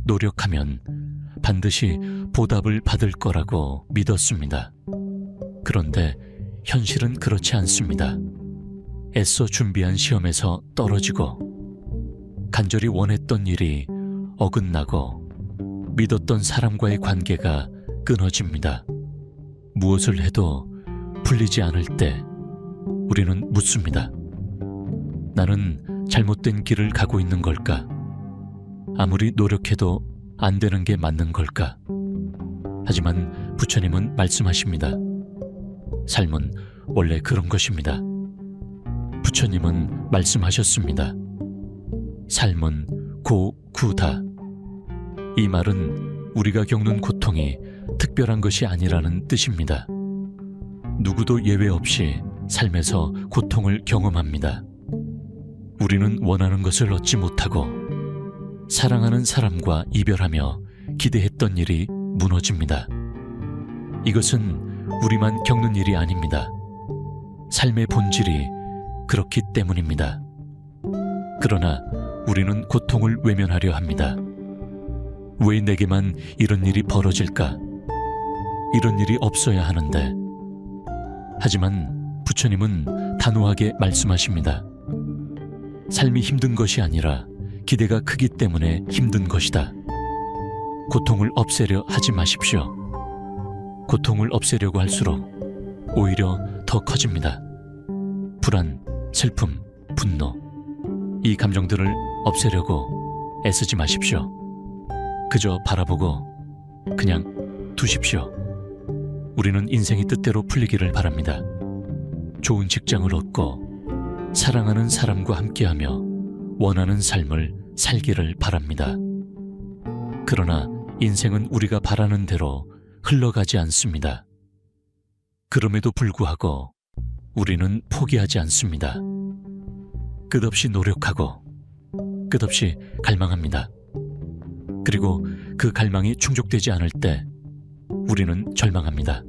노력하면 반드시 보답을 받을 거라고 믿었습니다. 그런데 현실은 그렇지 않습니다. 애써 준비한 시험에서 떨어지고, 간절히 원했던 일이 어긋나고, 믿었던 사람과의 관계가 끊어집니다. 무엇을 해도 풀리지 않을 때 우리는 묻습니다. 나는 잘못된 길을 가고 있는 걸까? 아무리 노력해도 안 되는 게 맞는 걸까? 하지만 부처님은 말씀하십니다. 삶은 원래 그런 것입니다. 부처님은 말씀하셨습니다. 삶은 고구다. 이 말은 우리가 겪는 고통이 특별한 것이 아니라는 뜻입니다. 누구도 예외 없이 삶에서 고통을 경험합니다. 우리는 원하는 것을 얻지 못하고, 사랑하는 사람과 이별하며 기대했던 일이 무너집니다. 이것은 우리만 겪는 일이 아닙니다. 삶의 본질이 그렇기 때문입니다. 그러나 우리는 고통을 외면하려 합니다. 왜 내게만 이런 일이 벌어질까? 이런 일이 없어야 하는데. 하지만 부처님은 단호하게 말씀하십니다. 삶이 힘든 것이 아니라 기대가 크기 때문에 힘든 것이다. 고통을 없애려 하지 마십시오. 고통을 없애려고 할수록 오히려 더 커집니다. 불안, 슬픔, 분노, 이 감정들을 없애려고 애쓰지 마십시오. 그저 바라보고 그냥 두십시오. 우리는 인생이 뜻대로 풀리기를 바랍니다. 좋은 직장을 얻고 사랑하는 사람과 함께하며 원하는 삶을 살기를 바랍니다. 그러나 인생은 우리가 바라는 대로 흘러가지 않습니다. 그럼에도 불구하고 우리는 포기하지 않습니다. 끝없이 노력하고 끝없이 갈망합니다. 그리고 그 갈망이 충족되지 않을 때 우리는 절망합니다.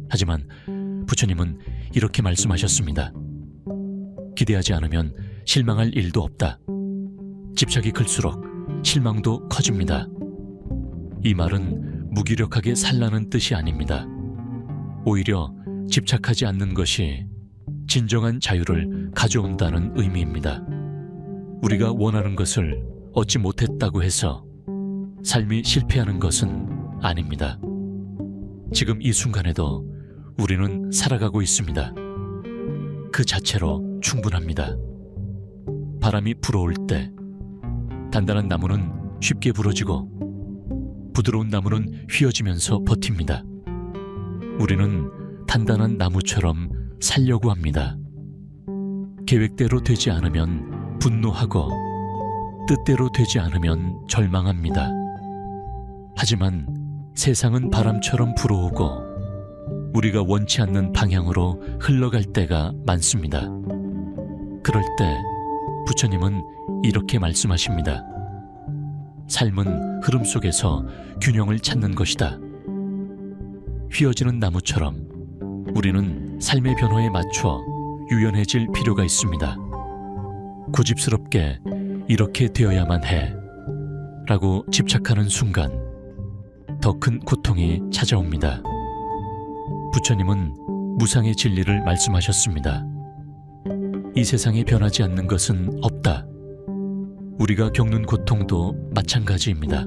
하지만 부처님은 이렇게 말씀하셨습니다. 기대하지 않으면 실망할 일도 없다. 집착이 클수록 실망도 커집니다. 이 말은 무기력하게 살라는 뜻이 아닙니다. 오히려 집착하지 않는 것이 진정한 자유를 가져온다는 의미입니다. 우리가 원하는 것을 얻지 못했다고 해서 삶이 실패하는 것은 아닙니다. 지금 이 순간에도 우리는 살아가고 있습니다. 그 자체로 충분합니다. 바람이 불어올 때 단단한 나무는 쉽게 부러지고 부드러운 나무는 휘어지면서 버팁니다. 우리는 단단한 나무처럼 살려고 합니다. 계획대로 되지 않으면 분노하고 뜻대로 되지 않으면 절망합니다. 하지만 세상은 바람처럼 불어오고 우리가 원치 않는 방향으로 흘러갈 때가 많습니다. 그럴 때 부처님은 이렇게 말씀하십니다. 삶은 흐름 속에서 균형을 찾는 것이다. 휘어지는 나무처럼 우리는 삶의 변화에 맞춰 유연해질 필요가 있습니다. 고집스럽게 이렇게 되어야만 해 라고 집착하는 순간 더 큰 고통이 찾아옵니다. 부처님은 무상의 진리를 말씀하셨습니다. 이 세상에 변하지 않는 것은 없다. 우리가 겪는 고통도 마찬가지입니다.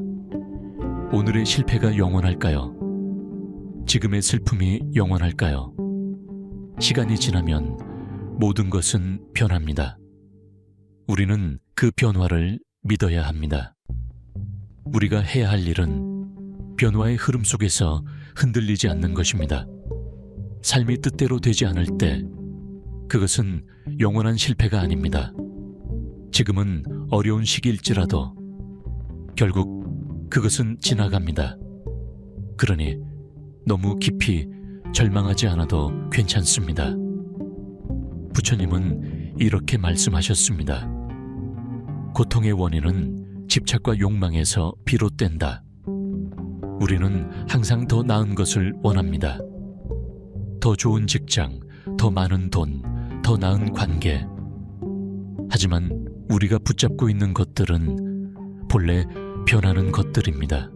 오늘의 실패가 영원할까요? 지금의 슬픔이 영원할까요? 시간이 지나면 모든 것은 변합니다. 우리는 그 변화를 믿어야 합니다. 우리가 해야 할 일은 변화의 흐름 속에서 흔들리지 않는 것입니다. 삶이 뜻대로 되지 않을 때 그것은 영원한 실패가 아닙니다. 지금은 어려운 시기일지라도 결국 그것은 지나갑니다. 그러니 너무 깊이 절망하지 않아도 괜찮습니다. 부처님은 이렇게 말씀하셨습니다. 고통의 원인은 집착과 욕망에서 비롯된다. 우리는 항상 더 나은 것을 원합니다. 더 좋은 직장, 더 많은 돈, 더 나은 관계. 하지만 우리가 붙잡고 있는 것들은 본래 변하는 것들입니다.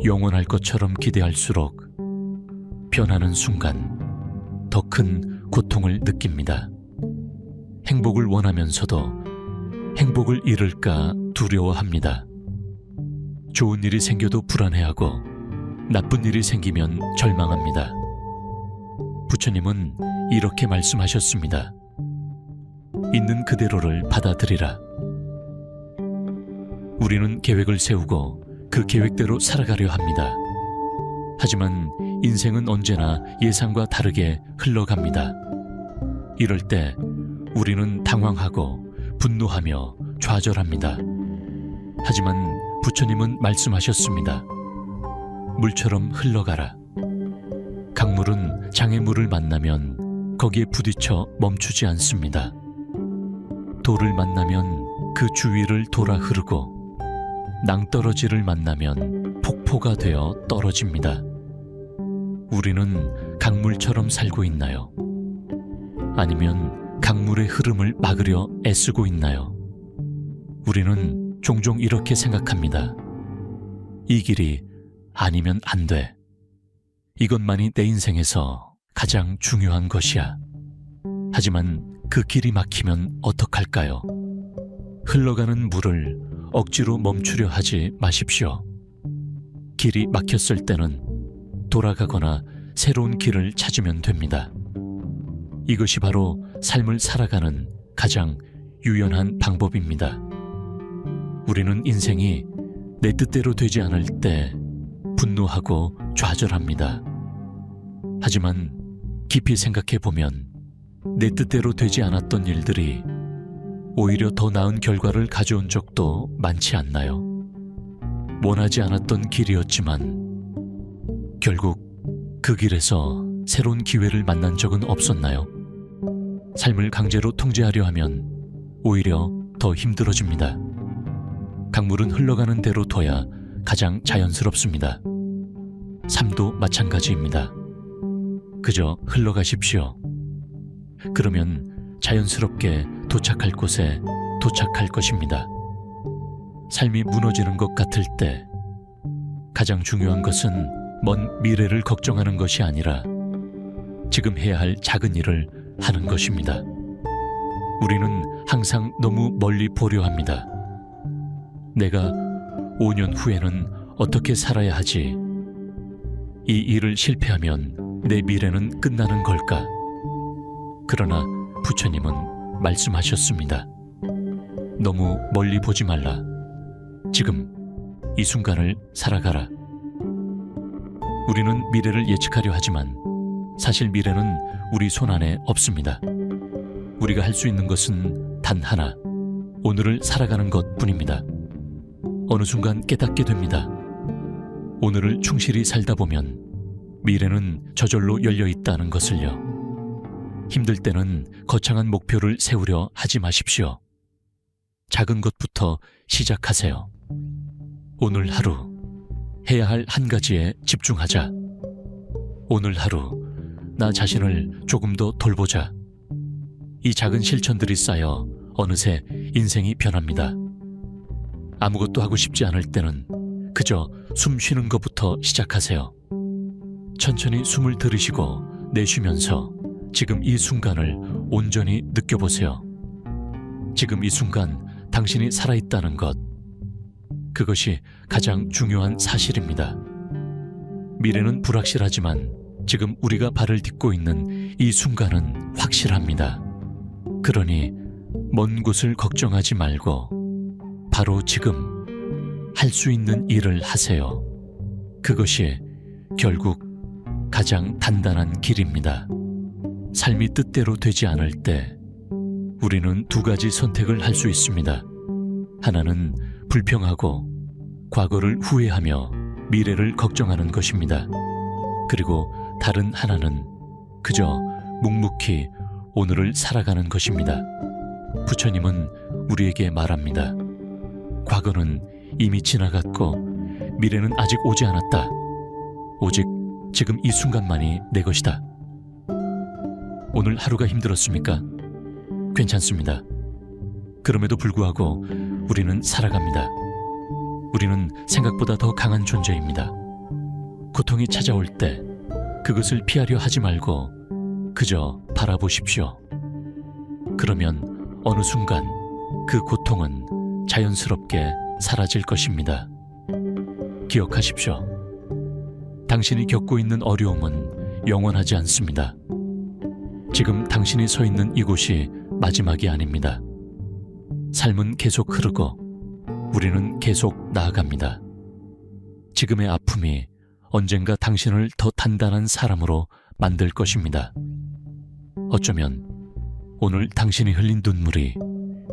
영원할 것처럼 기대할수록 변하는 순간 더 큰 고통을 느낍니다. 행복을 원하면서도 행복을 잃을까 두려워합니다. 좋은 일이 생겨도 불안해하고 나쁜 일이 생기면 절망합니다. 부처님은 이렇게 말씀하셨습니다. 있는 그대로를 받아들이라. 우리는 계획을 세우고 그 계획대로 살아가려 합니다. 하지만 인생은 언제나 예상과 다르게 흘러갑니다. 이럴 때 우리는 당황하고 분노하며 좌절합니다. 하지만 부처님은 말씀하셨습니다. 물처럼 흘러가라. 강물은 장애물을 만나면 거기에 부딪혀 멈추지 않습니다. 돌을 만나면 그 주위를 돌아 흐르고 낭떠러지를 만나면 폭포가 되어 떨어집니다. 우리는 강물처럼 살고 있나요? 아니면 강물의 흐름을 막으려 애쓰고 있나요? 우리는 종종 이렇게 생각합니다. 이 길이 아니면 안 돼. 이것만이 내 인생에서 가장 중요한 것이야. 하지만 그 길이 막히면 어떡할까요? 흘러가는 물을 억지로 멈추려 하지 마십시오. 길이 막혔을 때는 돌아가거나 새로운 길을 찾으면 됩니다. 이것이 바로 삶을 살아가는 가장 유연한 방법입니다. 우리는 인생이 내 뜻대로 되지 않을 때 분노하고 좌절합니다. 하지만 깊이 생각해 보면 내 뜻대로 되지 않았던 일들이 오히려 더 나은 결과를 가져온 적도 많지 않나요? 원하지 않았던 길이었지만 결국 그 길에서 새로운 기회를 만난 적은 없었나요? 삶을 강제로 통제하려 하면 오히려 더 힘들어집니다. 강물은 흘러가는 대로 둬야 가장 자연스럽습니다. 삶도 마찬가지입니다. 그저 흘러가십시오. 그러면 자연스럽게 도착할 곳에 도착할 것입니다. 삶이 무너지는 것 같을 때 가장 중요한 것은 먼 미래를 걱정하는 것이 아니라 지금 해야 할 작은 일을 하는 것입니다. 우리는 항상 너무 멀리 보려 합니다. 내가 5년 후에는 어떻게 살아야 하지? 이 일을 실패하면 내 미래는 끝나는 걸까? 그러나 부처님은 말씀하셨습니다. 너무 멀리 보지 말라. 지금 이 순간을 살아가라. 우리는 미래를 예측하려 하지만 사실 미래는 우리 손 안에 없습니다. 우리가 할 수 있는 것은 단 하나, 오늘을 살아가는 것뿐입니다. 어느 순간 깨닫게 됩니다. 오늘을 충실히 살다 보면 미래는 저절로 열려 있다는 것을요. 힘들 때는 거창한 목표를 세우려 하지 마십시오. 작은 것부터 시작하세요. 오늘 하루 해야 할 한 가지에 집중하자. 오늘 하루 나 자신을 조금 더 돌보자. 이 작은 실천들이 쌓여 어느새 인생이 변합니다. 아무것도 하고 싶지 않을 때는 그저 숨 쉬는 것부터 시작하세요. 천천히 숨을 들이쉬고 내쉬면서 지금 이 순간을 온전히 느껴보세요. 지금 이 순간 당신이 살아있다는 것, 그것이 가장 중요한 사실입니다. 미래는 불확실하지만 지금 우리가 발을 딛고 있는 이 순간은 확실합니다. 그러니 먼 곳을 걱정하지 말고 바로 지금 할 수 있는 일을 하세요. 그것이 결국 가장 단단한 길입니다. 삶이 뜻대로 되지 않을 때 우리는 두 가지 선택을 할 수 있습니다. 하나는 불평하고 과거를 후회하며 미래를 걱정하는 것입니다. 그리고 다른 하나는 그저 묵묵히 오늘을 살아가는 것입니다. 부처님은 우리에게 말합니다. 과거는 이미 지나갔고 미래는 아직 오지 않았다. 오직 지금 이 순간만이 내 것이다. 오늘 하루가 힘들었습니까? 괜찮습니다. 그럼에도 불구하고 우리는 살아갑니다. 우리는 생각보다 더 강한 존재입니다. 고통이 찾아올 때 그것을 피하려 하지 말고 그저 바라보십시오. 그러면 어느 순간 그 고통은 자연스럽게 사라질 것입니다. 기억하십시오. 당신이 겪고 있는 어려움은 영원하지 않습니다. 지금 당신이 서 있는 이곳이 마지막이 아닙니다. 삶은 계속 흐르고 우리는 계속 나아갑니다. 지금의 아픔이 언젠가 당신을 더 단단한 사람으로 만들 것입니다. 어쩌면 오늘 당신이 흘린 눈물이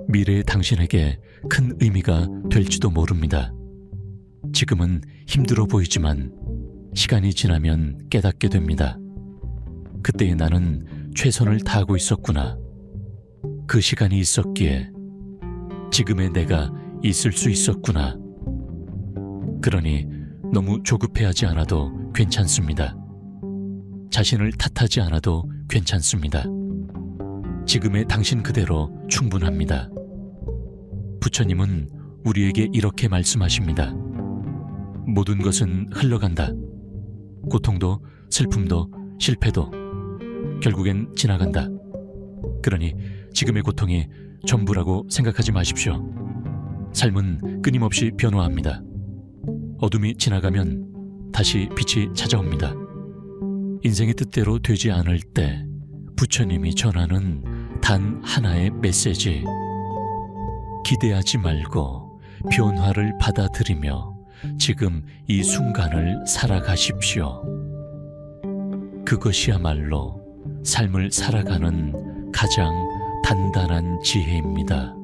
미래의 당신에게 큰 의미가 될지도 모릅니다. 지금은 힘들어 보이지만 시간이 지나면 깨닫게 됩니다. 그때의 나는 최선을 다하고 있었구나. 그 시간이 있었기에 지금의 내가 있을 수 있었구나. 그러니 너무 조급해하지 않아도 괜찮습니다. 자신을 탓하지 않아도 괜찮습니다. 지금의 당신 그대로 충분합니다. 부처님은 우리에게 이렇게 말씀하십니다. 모든 것은 흘러간다. 고통도, 슬픔도, 실패도 결국엔 지나간다. 그러니 지금의 고통이 전부라고 생각하지 마십시오. 삶은 끊임없이 변화합니다. 어둠이 지나가면 다시 빛이 찾아옵니다. 인생의 뜻대로 되지 않을 때 부처님이 전하는 단 하나의 메시지. 기대하지 말고 변화를 받아들이며 지금 이 순간을 살아가십시오. 그것이야말로 삶을 살아가는 가장 단단한 지혜입니다.